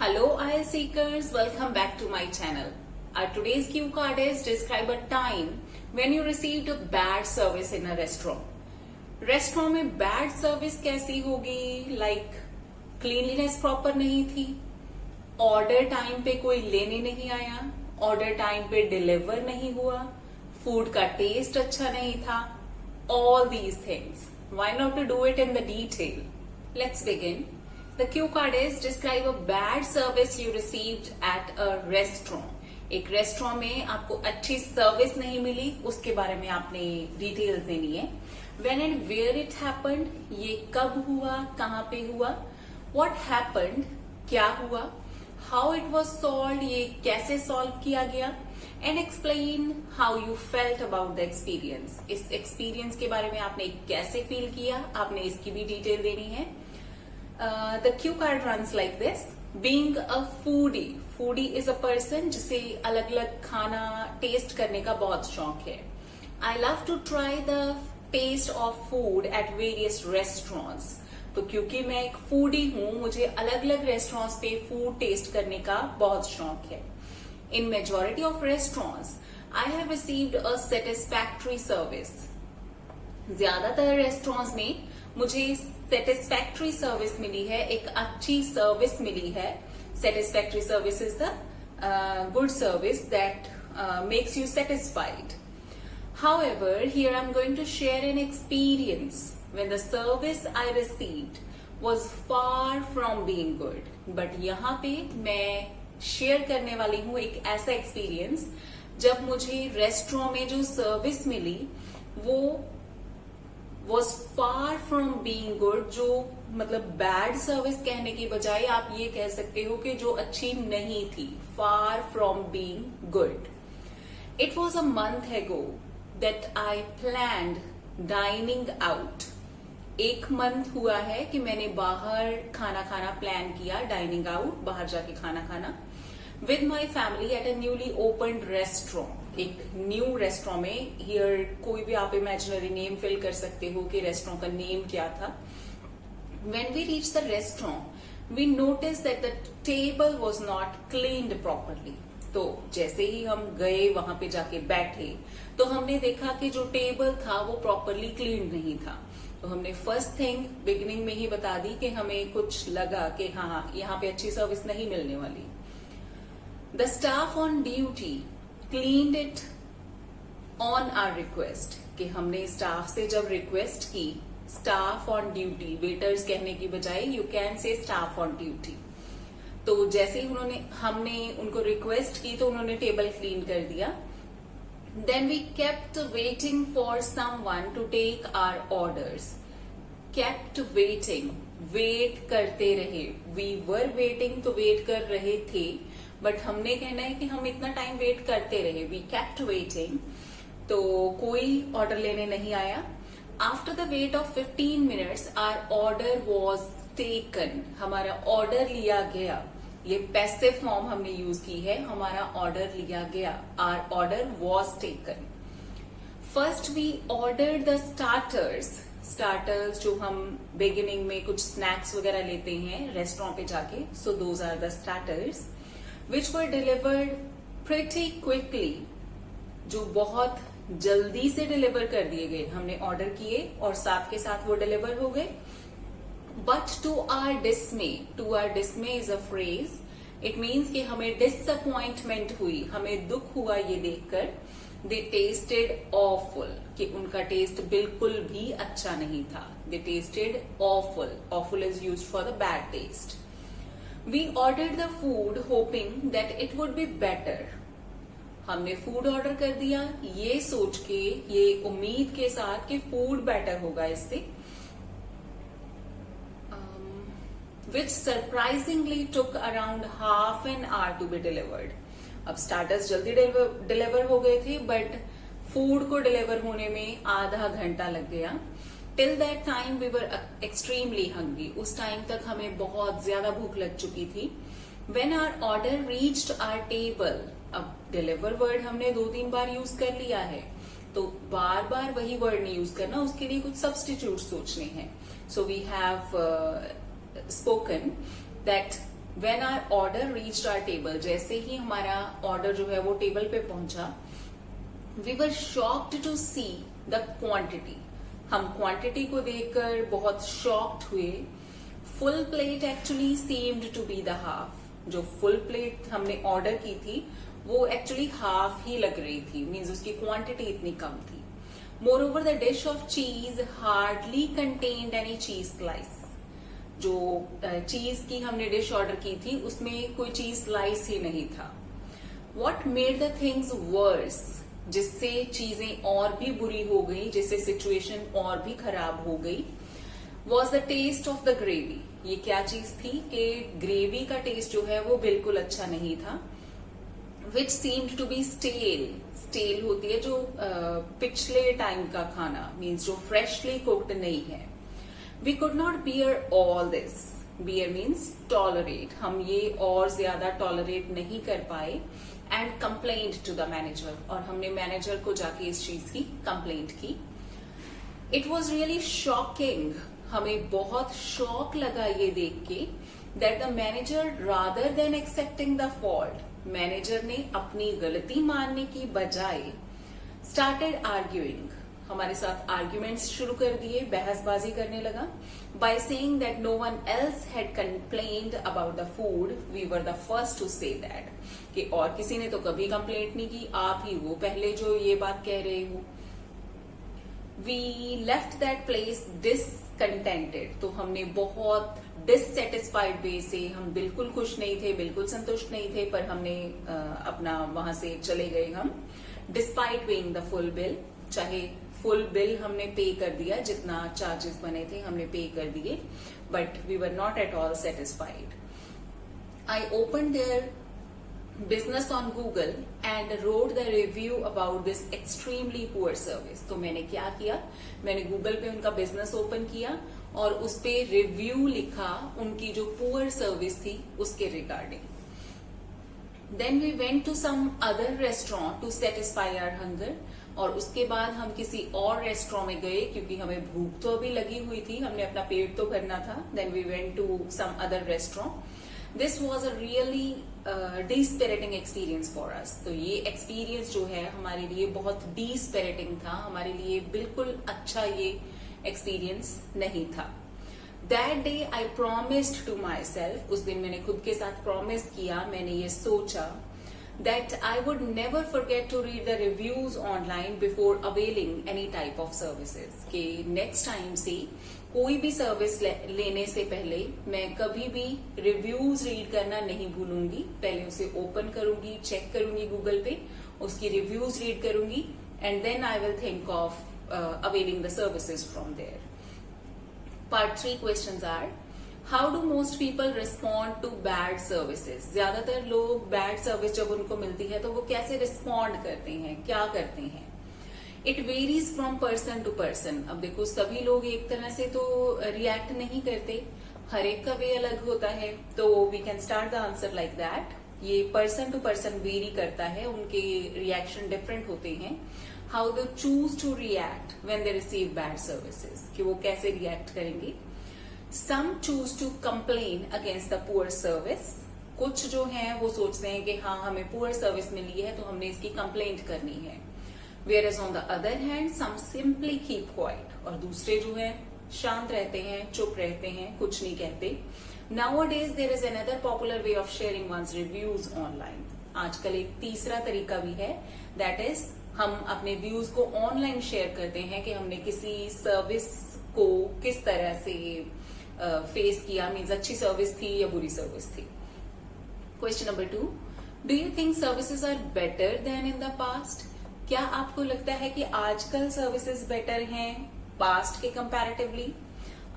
Hello IELTS seekers, welcome back to my channel. Our today's cue card is describe a time when you received a bad service in a restaurant. Restaurant में bad service कैसी होगी? Like cleanliness proper नहीं थी, order time पे कोई लेने नहीं आया, ऑर्डर टाइम पे डिलीवर नहीं हुआ, फूड का टेस्ट अच्छा नहीं था. All these things. Why not to do it in the detail? Let's begin. The cue card is describe a bad service you received at a restaurant. एक restaurant में आपको अच्छी सर्विस नहीं मिली, उसके बारे में आपने डिटेल्स देनी है. When and where it happened, ये कब हुआ, कहाँ पे हुआ, what happened, क्या हुआ, how it was solved, ये कैसे सॉल्व किया गया, and explain how you felt about the experience. इस एक्सपीरियंस के बारे में आपने कैसे फील किया, आपने इसकी भी डिटेल देनी है. The cue card runs like this. Being a foodie. Foodie is a person जिसे अलग अलग खाना टेस्ट करने का बहुत शौक है. I love to try the taste of food at various restaurants. तो क्योंकि मैं एक फूडी हूँ, मुझे अलग अलग रेस्टोरेंट्स पे फूड टेस्ट करने का बहुत शौक है. In majority of restaurants, I have received a satisfactory service. ज्यादातर रेस्टोरेंट्स में मुझे सेटिस्फैक्ट्री सर्विस मिली है, एक अच्छी सर्विस मिली है. Satisfactory service is the good service that makes you satisfied. However, here I'm going to share an experience when the service I received was far from being good. But यहाँ पे मैं share करने वाली हूँ एक ऐसा experience जब मुझे रेस्टोरेंट में जो सर्विस मिली वो was far from being good. जो मतलब बैड सर्विस कहने की बजाय आप ये कह सकते हो कि जो अच्छी नहीं थी. far from being good. It was a month ago that I planned dining out. एक मंथ हुआ है कि मैंने बाहर खाना खाना प्लान किया, डाइनिंग आउट, बाहर जाके खाना खाना, with my family at a newly opened restaurant. एक न्यू रेस्टोरेंट में. हियर कोई भी आप इमेजिनरी नेम फिल कर सकते हो कि रेस्टोरेंट का नेम क्या था. When we reached the restaurant, we noticed that the table was not cleaned properly. तो जैसे ही हम गए वहां पे जाके बैठे तो हमने देखा कि जो टेबल था वो प्रॉपरली क्लीन नहीं था. तो हमने फर्स्ट थिंग बिगिनिंग में ही बता दी कि हमें कुछ लगा कि हाँ यहाँ पे अच्छी सर्विस नहीं मिलने वाली. The staff on duty cleaned it on our request. कि हमने स्टाफ से जब रिक्वेस्ट की, स्टाफ ऑन ड्यूटी, वेटर्स कहने की बजाय you can say staff on duty. तो जैसे ही हमने उनको रिक्वेस्ट की तो उन्होंने टेबल क्लीन कर दिया. Then we kept waiting for someone to take our orders. Kept waiting, wait करते रहे. वी वर वेटिंग, तो वेट कर रहे थे, बट हमने कहना है कि हम इतना टाइम वेट करते रहे. वी केप्ट वेटिंग, तो कोई ऑर्डर लेने नहीं आया. After the wait of 15 minutes our order was taken. हमारा ऑर्डर लिया गया. ये पैसिव फॉर्म हमने यूज की है, हमारा ऑर्डर लिया गया. Our order was taken. First we order the starters. Starters जो हम बिगिनिंग में कुछ स्नैक्स वगैरह लेते हैं रेस्टोरेंट पे जाके, so those are the starters which were delivered pretty quickly. जो बहुत जल्दी से डिलीवर कर दिए गए. हमने ऑर्डर किए और साथ के साथ वो डिलीवर हो गए. But to our dismay is a phrase. It means कि हमें डिसअपॉइंटमेंट हुई, हमें दुख हुआ ये देखकर. दे टेस्टेड ऑफुल, कि उनका टेस्ट बिल्कुल भी अच्छा नहीं था. They tasted awful. Awful is used for the bad taste. We ordered the food hoping that it would be better. हमने फूड ऑर्डर कर दिया ये सोच के, ये उम्मीद के साथ कि फूड बेटर होगा इससे. Which surprisingly took around half an hour to be delivered. अब स्टार्टर्स जल्दी डिलीवर हो गए थे, बट फूड को डिलीवर होने में आधा घंटा लग गया. Till that time we were extremely hungry. उस टाइम तक हमें बहुत ज्यादा भूख लग चुकी थी. When our order reached our table, अब डिलीवर वर्ड हमने 2-3 बार यूज कर लिया है, तो बार बार वही वर्ड नहीं यूज करना, उसके लिए कुछ सब्सटीट्यूट सोचने हैं. So we have spoken that when our order reached our table, जैसे ही हमारा ऑर्डर जो है वो टेबल पे पहुंचा, we were shocked to see the quantity. हम क्वांटिटी को देखकर बहुत शॉक्ड हुए। Full plate actually seemed to be the half. जो फुल प्लेट हमने ऑर्डर की थी वो एक्चुअली हाफ ही लग रही थी, मीन्स उसकी क्वांटिटी इतनी कम थी। Moreover the dish of cheese hardly contained any cheese slice. जो चीज की हमने डिश ऑर्डर की थी उसमें कोई चीज स्लाइस ही नहीं था। What made the things verse, जिससे चीजें और भी बुरी हो गई, जिससे सिचुएशन और भी खराब हो गई, was the taste of the gravy. ये क्या चीज थी कि ग्रेवी का टेस्ट जो है वो बिल्कुल अच्छा नहीं था। Which seemed to be stale. Stale होती है जो पिछले टाइम का खाना, मीन्स जो फ्रेशली कुक्ड नहीं है। We could not bear all this. Bear means tolerate. हम ये और ज्यादा टॉलरेट नहीं कर पाए। And complaint to the manager, और हमने मैनेजर को जाके इस चीज की कंप्लेंट की। It was really shocking. हमें बहुत शॉक लगा ये देख के that the manager rather than accepting the fault, manager ने अपनी गलती मानने की बजाय स्टार्टेड आर्ग्यूइंग, हमारे साथ आर्ग्यूमेंट्स शुरू कर दिए, बहसबाजी करने लगा। By saying that no one else had complained about the food, we were the first to say that, कि और किसी ने तो कभी कंप्लेंट नहीं की, आप ही वो पहले जो ये बात कह रहे हो। We left that place discontented. तो हमने बहुत डिससेटिस्फाइड वे से, हम बिल्कुल खुश नहीं थे, बिल्कुल संतुष्ट नहीं थे, पर हमने अपना वहां से चले गए हम। Despite paying the full bill, चाहे फुल बिल हमने पे कर दिया, जितना चार्जेस बने थे हमने पे कर दिए, but we were not at all satisfied. I open their business on Google and wrote the review about this extremely poor service. तो मैंने क्या किया, मैंने गूगल पे उनका बिजनेस ओपन किया और उस पे रिव्यू लिखा उनकी जो पुअर सर्विस थी उसके regarding. Then we went to some other restaurant to satisfy our hunger, और उसके बाद हम किसी और रेस्टोरेंट में गए क्योंकि हमें भूख तो अभी लगी हुई थी, हमने अपना पेट तो भरना था। Then we went to some other restaurant. This was a really dispiriting experience for us. तो ये एक्सपीरियंस जो है हमारे लिए बहुत डिस्पिरिटिंग था, हमारे लिए बिल्कुल अच्छा ये एक्सपीरियंस नहीं था। That day I promised to myself, उस दिन मैंने खुद के साथ प्रॉमिस किया, मैंने ये सोचा that I would never forget to read the reviews online before availing any type of services। कि next time से कोई भी सर्विस लेने से पहले मैं कभी भी रिव्यूज रीड करना नहीं भूलूंगी। पहले उसे ओपन करूंगी, चेक करूंगी गूगल पे, उसकी रिव्यूज रीड करूंगी, and then I will think of availing the services from there। Part 3 questions are: how do most people respond to bad services. ज्यादातर लोग बैड सर्विस जब उनको मिलती है तो वो कैसे रिस्पॉन्ड करते हैं, क्या करते हैं। It varies from person to person. अब देखो सभी लोग एक तरह से तो रिएक्ट नहीं करते, हर एक का वे अलग होता है, तो we can start the answer like that. ये पर्सन टू पर्सन वेरी करता है, उनके रिएक्शन डिफरेंट होते हैं। How they choose to react when they receive bad services, कि वो कैसे रिएक्ट करेंगे। Some choose to complain against the poor service। कुछ जो हैं वो सोचते हैं कि हाँ हमें पुअर सर्विस मिली है तो हमने इसकी कंप्लेंट करनी है। Whereas on the other hand, some simply keep quiet। और दूसरे जो हैं शांत रहते हैं, चुप रहते हैं, कुछ नहीं कहते। Nowadays there is another popular way of sharing one's reviews online। आजकल एक तीसरा तरीका भी है, that is हम अपने व्यूज को ऑनलाइन शेयर करते हैं कि हमने किसी सर्विस को किस तरह से फेस किया, मीन्स अच्छी सर्विस थी या बुरी सर्विस थी। Question number 2, do you think services are better than in the past. क्या आपको लगता है कि आजकल सर्विसेज बेटर हैं पास्ट के comparatively.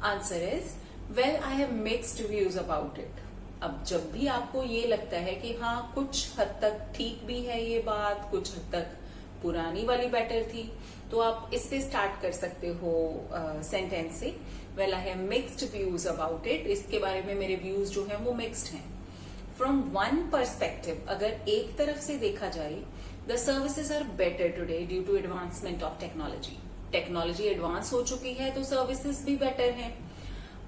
Answer is well I have mixed views about it. अब जब भी आपको ये लगता है कि हाँ कुछ हद तक ठीक भी है ये बात, कुछ हद तक पुरानी वाली बेटर थी, तो आप इससे स्टार्ट कर सकते हो सेंटेंस से। Well I have mixed views about it. इसके बारे में मेरे व्यूज जो हैं वो मिक्स्ड हैं। फ्रॉम वन पर्सपेक्टिव, अगर एक तरफ से देखा जाए, the services are better today due to advancement of technology. Technology advance हो चुकी है तो सर्विसेज भी बेटर हैं।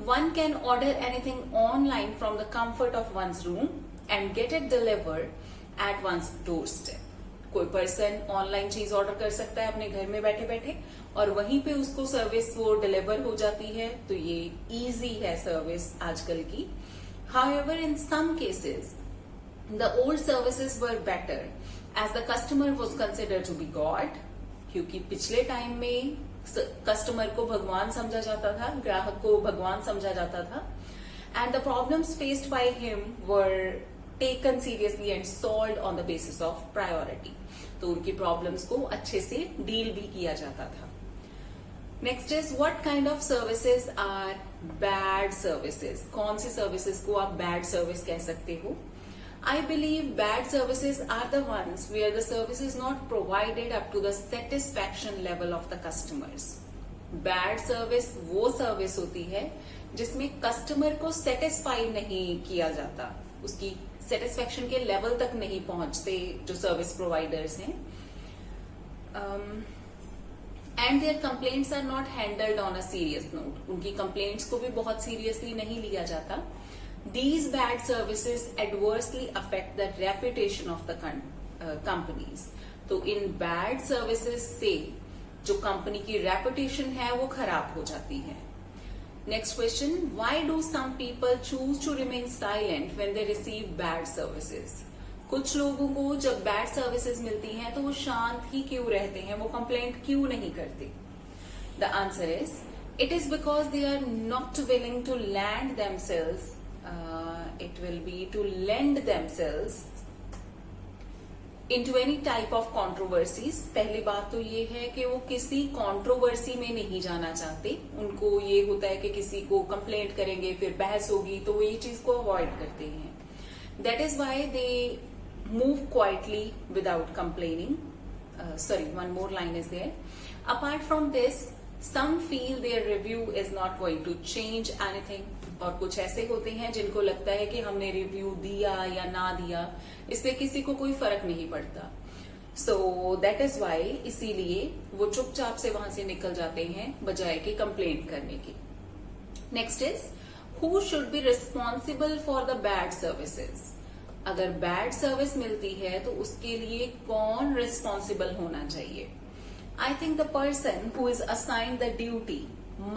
One can order anything online from the comfort of one's room and get it delivered at one's doorstep. कोई person online चीज order कर सकता है अपने घर में बैठे बैठे और वहीं पे उसको सर्विस वो डिलीवर हो जाती है, तो ये इजी है सर्विस आजकल की. However in some cases the old services were better as the customer was considered to be God, क्योंकि पिछले टाइम में कस्टमर को भगवान समझा जाता था, ग्राहक को भगवान समझा जाता था. And the problems faced by him were taken seriously and solved on the basis of priority. तो उनकी प्रॉब्लम्स को अच्छे से डील भी किया जाता था. Next is what kind of services are bad services. कौन सी सर्विसेज को आप बैड सर्विस कह सकते हो? I believe bad services are the ones where the service is not provided up to the satisfaction level of the customers. Bad service वो service होती है जिसमें कस्टमर को सेटिस्फाई नहीं किया जाता, उसकी सेटिस्फेक्शन के लेवल तक नहीं पहुंचते जो सर्विस प्रोवाइडर्स हैं. And their complaints are not handled on a serious note. उनकी कंप्लेंट्स को भी बहुत सीरियसली नहीं लिया जाता. These bad services adversely affect the reputation of the companies. तो इन बैड सर्विसेज से जो कंपनी की रेपुटेशन है वो खराब हो जाती है. Next question, why do some people choose to remain silent when they receive bad services? कुछ लोगों को जब बैड सर्विसेज मिलती हैं तो वो शांत ही क्यों रहते हैं, वो कंप्लेंट क्यों नहीं करते? The answer is, it is because they are not willing to lend themselves into any type of controversies. पहली बात तो ये है कि वो किसी कंट्रोवर्सी में नहीं जाना चाहते. उनको ये होता है कि किसी को कंप्लेंट करेंगे फिर बहस होगी, तो वो ये चीज को अवॉइड करते हैं. That is why they move quietly without complaining. one more line is there. Apart from this, some feel their review is not going to change anything. और कुछ ऐसे होते हैं जिनको लगता है कि हमने रिव्यू दिया या ना दिया, इससे किसी को कोई फर्क नहीं पड़ता. सो दैट इज वाई, इसीलिए वो चुपचाप से वहां से निकल जाते हैं बजाय कि कंप्लेंट करने की. Next is, who should be responsible for the bad services. अगर बैड सर्विस मिलती है तो उसके लिए कौन रिस्पॉन्सिबल होना चाहिए? I think the person who is assigned the duty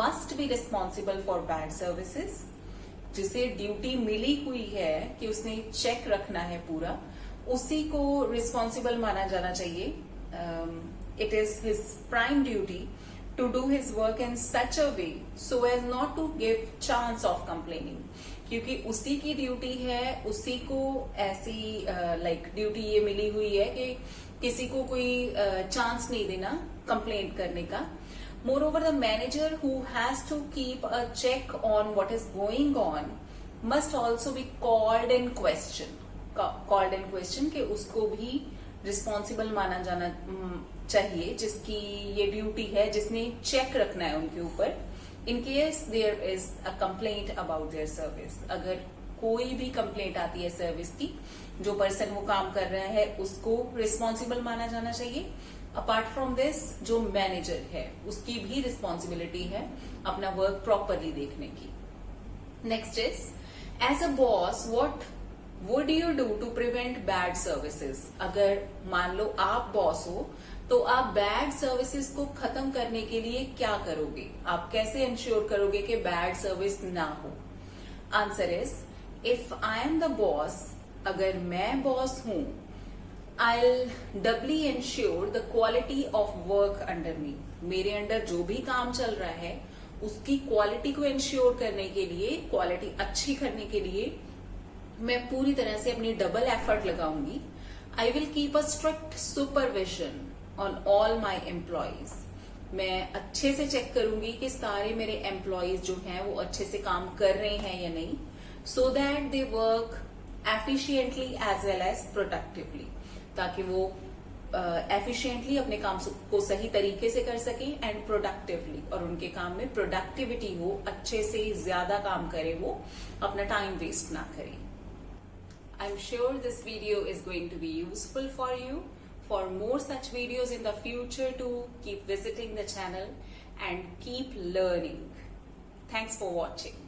must be responsible for bad services. जिसे ड्यूटी मिली हुई है कि उसने चेक रखना है पूरा, उसी को रिस्पॉन्सिबल माना जाना चाहिए. It is his prime duty to do his work in such a way so as not to give chance of complaining. क्योंकि उसी की ड्यूटी है, उसी को ऐसी ड्यूटी ये मिली हुई है कि किसी को कोई चांस नहीं देना कंप्लेंट करने का. Moreover, the manager who has to keep a check on what is going on must also be called in question. कि उसको भी रिस्पॉन्सिबल माना जाना चाहिए, जिसकी ये ड्यूटी है, जिसने चेक रखना है उनके ऊपर. In case there is a complaint about their service. अगर कोई भी कंप्लेंट आती है सर्विस की, जो पर्सन वो काम कर रहा है उसको रिस्पॉन्सिबल माना जाना चाहिए. अपार्ट फ्रॉम दिस, जो मैनेजर है उसकी भी रिस्पॉन्सिबिलिटी है अपना वर्क प्रॉपरली देखने की. Next is, as a boss what would you do to prevent bad services. अगर मान लो आप बॉस हो तो आप बैड सर्विसेज को खत्म करने के लिए क्या करोगे? आप कैसे इंश्योर करोगे कि बैड सर्विस ना हो? Answer is, if I am the boss, अगर मैं बॉस हूं, I'll doubly ensure the quality of work under me. मेरे अंडर जो भी काम चल रहा है उसकी क्वालिटी को इंश्योर करने के लिए, क्वालिटी अच्छी करने के लिए मैं पूरी तरह से अपनी डबल एफर्ट लगाऊंगी. I will keep a strict supervision on all my employees. मैं अच्छे से चेक करूंगी कि सारे मेरे एम्प्लॉयज जो हैं वो अच्छे से काम कर रहे हैं या नहीं, so that they work efficiently as well as productively. ताकि वो एफिशिएंटली अपने काम को सही तरीके से कर सकें एंड प्रोडक्टिवली, और उनके काम में प्रोडक्टिविटी हो, अच्छे से ज्यादा काम करे, वो अपना टाइम वेस्ट ना करें. I am sure this video is going to be useful for you. For more such videos in the future, to keep visiting the channel and keep learning. Thanks for watching.